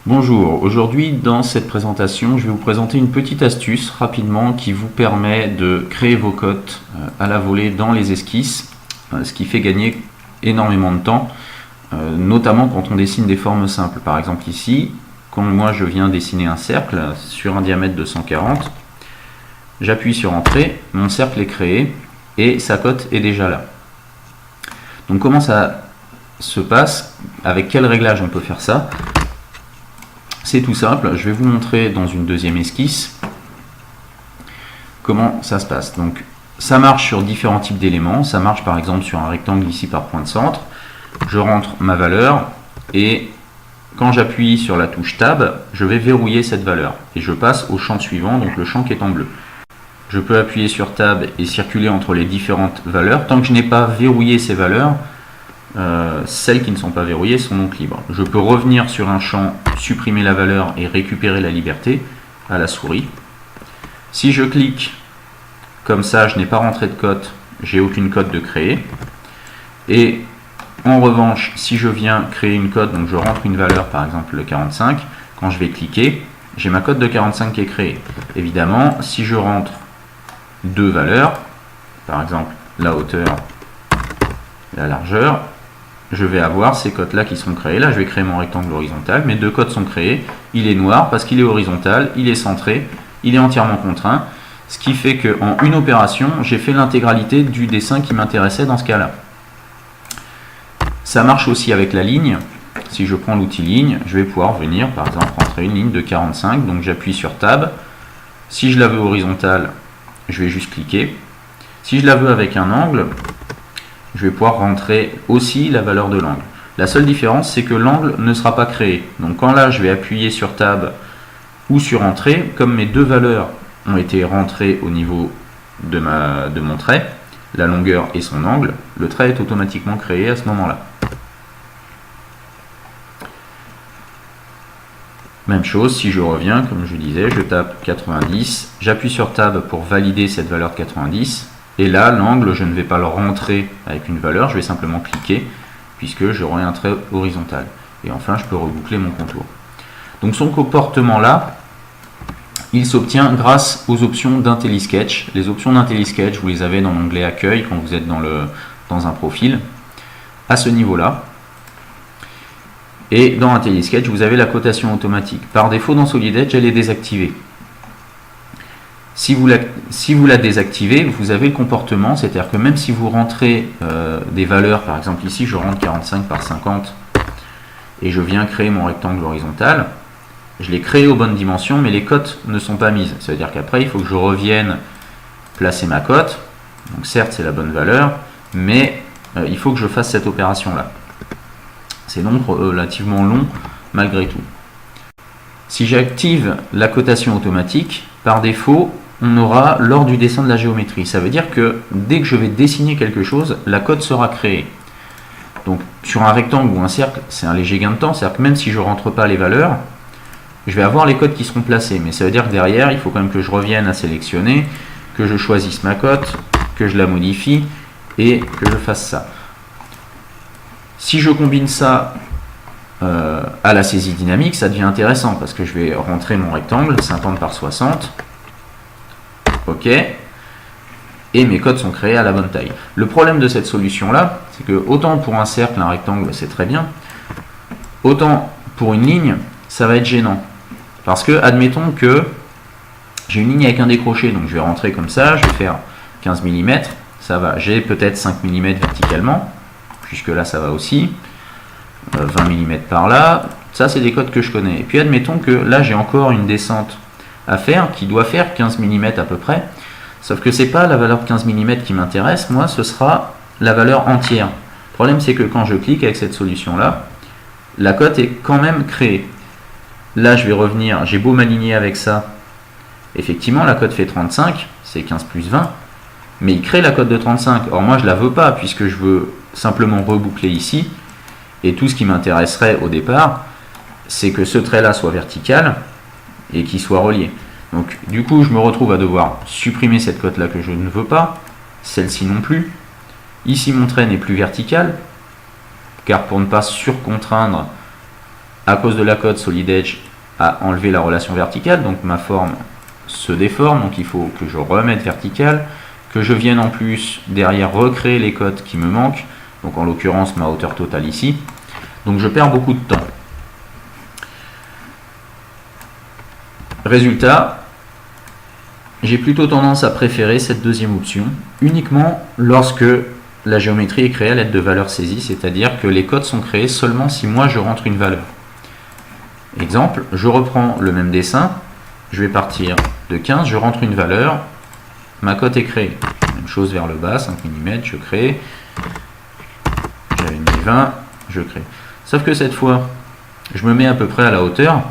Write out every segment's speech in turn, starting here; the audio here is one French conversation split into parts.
Bonjour, aujourd'hui dans cette présentation je vais vous présenter une petite astuce rapidement qui vous permet de créer vos cotes à la volée dans les esquisses, ce qui fait gagner énormément de temps, notamment quand on dessine des formes simples. Par exemple ici, quand moi je viens dessiner un cercle sur un diamètre de 140, j'appuie sur Entrée, mon cercle est créé et sa cote est déjà là. Donc comment ça se passe, avec quel réglage on peut faire ça? C'est tout simple, je vais vous montrer dans une deuxième esquisse comment ça se passe. Donc ça marche sur différents types d'éléments, ça marche par exemple sur un rectangle ici par point de centre. Je rentre ma valeur et quand j'appuie sur la touche Tab, je vais verrouiller cette valeur et je passe au champ suivant, donc le champ qui est en bleu. Je peux appuyer sur Tab et circuler entre les différentes valeurs. Tant que je n'ai pas verrouillé ces valeurs, celles qui ne sont pas verrouillées sont donc libres. Je peux revenir sur un champ, supprimer la valeur et récupérer la liberté à la souris. Si je clique comme ça, je n'ai pas rentré de cote, j'ai aucune cote de créer. Et en revanche, si je viens créer une cote, donc je rentre une valeur, par exemple le 45, quand je vais cliquer, j'ai ma cote de 45 qui est créée. Évidemment, si je rentre deux valeurs, par exemple la hauteur, la largeur, je vais avoir ces cotes là qui sont créées. Là je vais créer mon rectangle horizontal, mes deux cotes sont créées, il est noir parce qu'il est horizontal, il est centré, il est entièrement contraint, ce qui fait qu'en une opération j'ai fait l'intégralité du dessin qui m'intéressait dans ce cas là. Ça marche aussi avec la ligne. Si je prends l'outil ligne, je vais pouvoir venir par exemple rentrer une ligne de 45, donc j'appuie sur Tab. Si je la veux horizontale, je vais juste cliquer. Si je la veux avec un angle, je vais pouvoir rentrer aussi la valeur de l'angle. La seule différence, c'est que l'angle ne sera pas créé. Donc quand là, je vais appuyer sur Tab ou sur Entrée, comme mes deux valeurs ont été rentrées au niveau de mon trait, la longueur et son angle, le trait est automatiquement créé à ce moment-là. Même chose, si je reviens, comme je disais, je tape 90, j'appuie sur Tab pour valider cette valeur de 90, et là, l'angle, je ne vais pas le rentrer avec une valeur, je vais simplement cliquer, puisque j'aurai un trait horizontal. Et enfin, je peux reboucler mon contour. Donc son comportement-là, il s'obtient grâce aux options d'IntelliSketch. Les options d'IntelliSketch, vous les avez dans l'onglet Accueil, quand vous êtes dans un profil, à ce niveau-là. Et dans IntelliSketch, vous avez la cotation automatique. Par défaut, dans Solid Edge, elle est désactivée. Si vous la désactivez, vous avez le comportement, c'est-à-dire que même si vous rentrez des valeurs, par exemple ici, je rentre 45 par 50, et je viens créer mon rectangle horizontal, je l'ai créé aux bonnes dimensions, mais les cotes ne sont pas mises. Ça veut dire qu'après, il faut que je revienne placer ma cote. Donc certes, c'est la bonne valeur, mais il faut que je fasse cette opération-là. C'est donc relativement long malgré tout. Si j'active la cotation automatique, par défaut, on aura lors du dessin de la géométrie. Ça veut dire que dès que je vais dessiner quelque chose, la cote sera créée. Donc sur un rectangle ou un cercle, c'est un léger gain de temps. C'est-à-dire que même si je ne rentre pas les valeurs, je vais avoir les cotes qui seront placées. Mais ça veut dire que derrière, il faut quand même que je revienne à sélectionner, que je choisisse ma cote, que je la modifie et que je fasse ça. Si je combine ça à la saisie dynamique, ça devient intéressant parce que je vais rentrer mon rectangle 50 par 60. OK. Et mes cotes sont créées à la bonne taille. Le problème de cette solution-là, c'est que autant pour un cercle, un rectangle, c'est très bien, autant pour une ligne, ça va être gênant. Parce que, admettons que j'ai une ligne avec un décroché, donc je vais rentrer comme ça, je vais faire 15 mm, ça va. J'ai peut-être 5 mm verticalement, puisque là ça va aussi, 20 mm par là, ça c'est des cotes que je connais. Et puis admettons que là j'ai encore une descente à faire qui doit faire 15 mm à peu près, sauf que c'est pas la valeur de 15 mm qui m'intéresse, moi ce sera la valeur entière. Le problème c'est que quand je clique avec cette solution là, la cote est quand même créée. Là je vais revenir, j'ai beau m'aligner avec ça, effectivement la cote fait 35, c'est 15 plus 20, mais il crée la cote de 35. Or moi je la veux pas puisque je veux simplement reboucler ici, et tout ce qui m'intéresserait au départ, c'est que ce trait là soit vertical et qu'il soit relié. Donc du coup je me retrouve à devoir supprimer cette cote là que je ne veux pas, celle-ci non plus. Ici mon trait n'est plus vertical, car pour ne pas surcontraindre À cause de la cote, Solid Edge a enlevé la relation verticale, donc ma forme se déforme, donc il faut que je remette verticale, que je vienne en plus derrière recréer les cotes qui me manquent, donc en l'occurrence ma hauteur totale ici. Donc je perds beaucoup de temps. Résultat, j'ai plutôt tendance à préférer cette deuxième option, uniquement lorsque la géométrie est créée à l'aide de valeurs saisies, c'est-à-dire que les cotes sont créées seulement si moi je rentre une valeur. Exemple, je reprends le même dessin, je vais partir de 15, je rentre une valeur, ma cote est créée. Même chose vers le bas, 5 mm, je crée, j'avais mis 20, je crée. Sauf que cette fois, je me mets à peu près à la hauteur,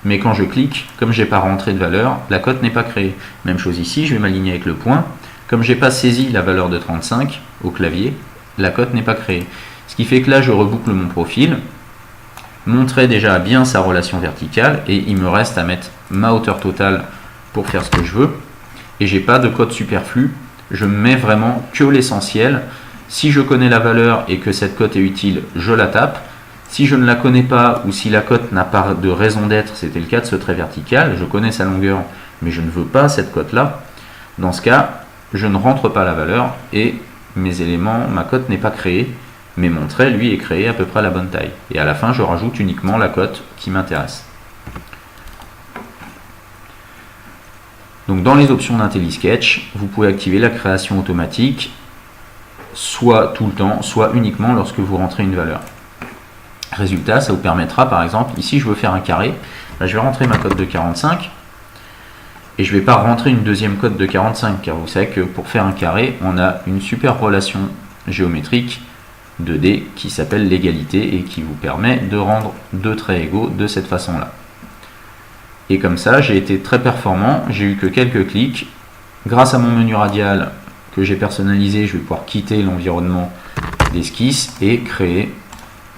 mais quand je clique, comme je n'ai pas rentré de valeur, la cote n'est pas créée. Même chose ici, je vais m'aligner avec le point. Comme je n'ai pas saisi la valeur de 35 au clavier, la cote n'est pas créée. Ce qui fait que là, je reboucle mon profil, montrer déjà bien sa relation verticale, et il me reste à mettre ma hauteur totale pour faire ce que je veux. Et j'ai pas de cote superflue, je mets vraiment que l'essentiel. Si je connais la valeur et que cette cote est utile, je la tape. Si je ne la connais pas ou si la cote n'a pas de raison d'être, c'était le cas de ce trait vertical, je connais sa longueur mais je ne veux pas cette cote là, dans ce cas je ne rentre pas la valeur et mes éléments, ma cote n'est pas créée, mais mon trait lui est créé à peu près à la bonne taille. Et à la fin je rajoute uniquement la cote qui m'intéresse. Donc dans les options d'IntelliSketch, vous pouvez activer la création automatique, soit tout le temps, soit uniquement lorsque vous rentrez une valeur. Résultat, ça vous permettra, par exemple, ici je veux faire un carré, là, je vais rentrer ma cote de 45, et je ne vais pas rentrer une deuxième cote de 45, car vous savez que pour faire un carré, on a une super relation géométrique 2D qui s'appelle l'égalité, et qui vous permet de rendre deux traits égaux de cette façon-là. Et comme ça, j'ai été très performant, j'ai eu que quelques clics. Grâce à mon menu radial que j'ai personnalisé, je vais pouvoir quitter l'environnement d'esquisse et créer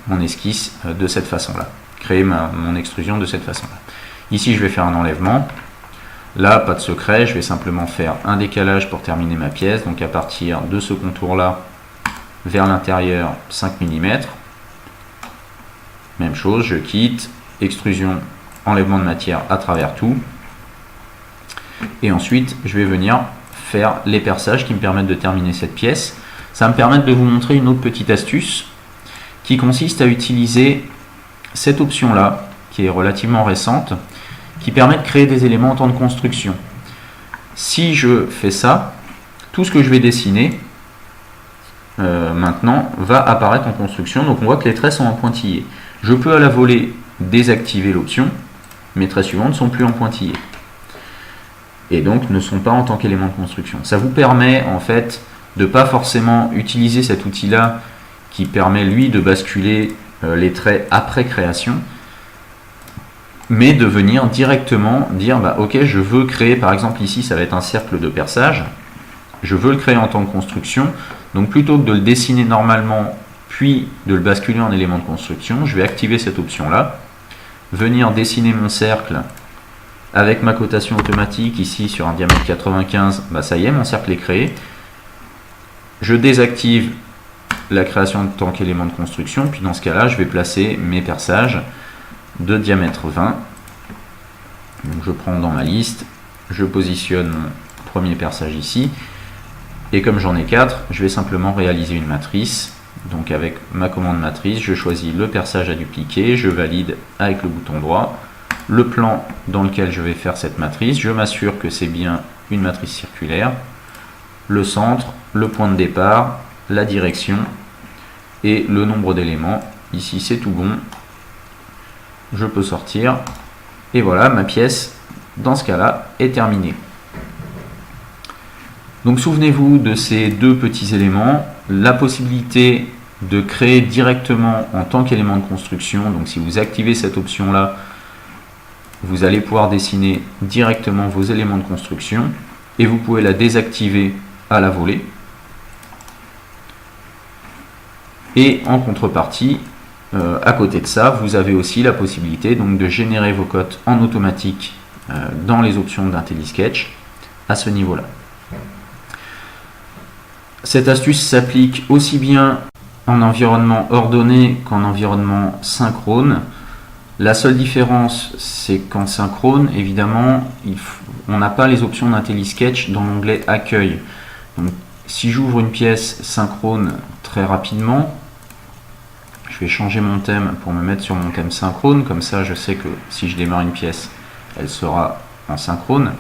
mon esquisse de cette façon-là. Créer mon extrusion de cette façon-là. Ici, je vais faire un enlèvement. Là, pas de secret, je vais simplement faire un décalage pour terminer ma pièce. Donc à partir de ce contour-là, vers l'intérieur, 5 mm. Même chose, je quitte, extrusion, enlèvement de matière à travers tout. Et ensuite, je vais venir faire les perçages qui me permettent de terminer cette pièce. Ça va me permettre de vous montrer une autre petite astuce qui consiste à utiliser cette option-là, qui est relativement récente, qui permet de créer des éléments en temps de construction. Si je fais ça, tout ce que je vais dessiner maintenant va apparaître en construction. Donc on voit que les traits sont en pointillé. Je peux à la volée désactiver l'option. Mes traits suivants ne sont plus en pointillé. Et donc ne sont pas en tant qu'élément de construction. Ça vous permet en fait de ne pas forcément utiliser cet outil-là qui permet lui de basculer les traits après création, mais de venir directement dire bah, ok, je veux créer, par exemple ici ça va être un cercle de perçage, je veux le créer en tant que construction, donc plutôt que de le dessiner normalement puis de le basculer en élément de construction, je vais activer cette option là, venir dessiner mon cercle avec ma cotation automatique ici sur un diamètre 95, bah ça y est, mon cercle est créé. Je désactive la création en tant qu'élément de construction, puis dans ce cas là je vais placer mes perçages de diamètre 20. Donc je prends dans ma liste, je positionne mon premier perçage ici, et comme j'en ai 4, je vais simplement réaliser une matrice. Donc avec ma commande matrice, je choisis le perçage à dupliquer, je valide avec le bouton droit le plan dans lequel je vais faire cette matrice, je m'assure que c'est bien une matrice circulaire, le centre, le point de départ, la direction et le nombre d'éléments. Ici c'est tout bon, je peux sortir et voilà, ma pièce dans ce cas là est terminée. Donc souvenez-vous de ces deux petits éléments, la possibilité de créer directement en tant qu'élément de construction. Donc si vous activez cette option là, vous allez pouvoir dessiner directement vos éléments de construction, et vous pouvez la désactiver à la volée. Et en contrepartie, à côté de ça, vous avez aussi la possibilité donc de générer vos cotes en automatique dans les options d'IntelliSketch à ce niveau-là. Cette astuce s'applique aussi bien en environnement ordonné qu'en environnement synchrone. La seule différence, c'est qu'en synchrone, évidemment, on n'a pas les options d'IntelliSketch dans l'onglet Accueil. Donc, si j'ouvre une pièce synchrone très rapidement, je vais changer mon thème pour me mettre sur mon thème synchrone. Comme ça, je sais que si je démarre une pièce, elle sera en synchrone.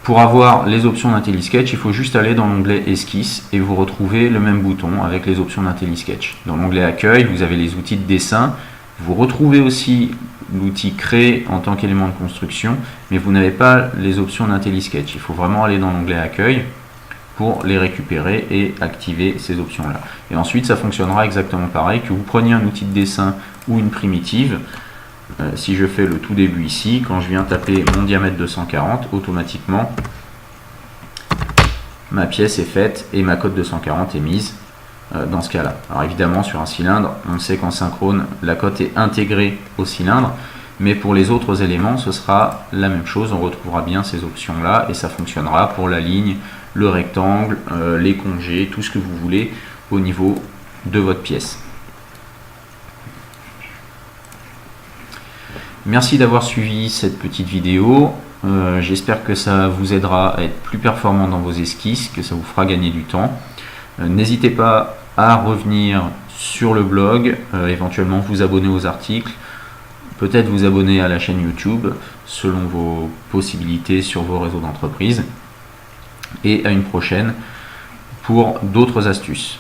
Pour avoir les options d'IntelliSketch, il faut juste aller dans l'onglet Esquisse et vous retrouvez le même bouton avec les options d'IntelliSketch. Dans l'onglet Accueil, vous avez les outils de dessin. Vous retrouvez aussi l'outil Créer en tant qu'élément de construction, mais vous n'avez pas les options d'IntelliSketch. Il faut vraiment aller dans l'onglet Accueil pour les récupérer et activer ces options-là. Et ensuite, ça fonctionnera exactement pareil, que vous preniez un outil de dessin ou une primitive. Si je fais le tout début ici, quand je viens taper mon diamètre 240, automatiquement, ma pièce est faite et ma cote 240 est mise dans ce cas-là. Alors évidemment, sur un cylindre, on sait qu'en synchrone, la cote est intégrée au cylindre, mais pour les autres éléments, ce sera la même chose. On retrouvera bien ces options-là et ça fonctionnera pour la ligne, le rectangle, les congés, tout ce que vous voulez au niveau de votre pièce. Merci d'avoir suivi cette petite vidéo. J'espère que ça vous aidera à être plus performant dans vos esquisses, que ça vous fera gagner du temps. N'hésitez pas à revenir sur le blog, éventuellement vous abonner aux articles, peut-être vous abonner à la chaîne YouTube selon vos possibilités sur vos réseaux d'entreprise. Et à une prochaine pour d'autres astuces.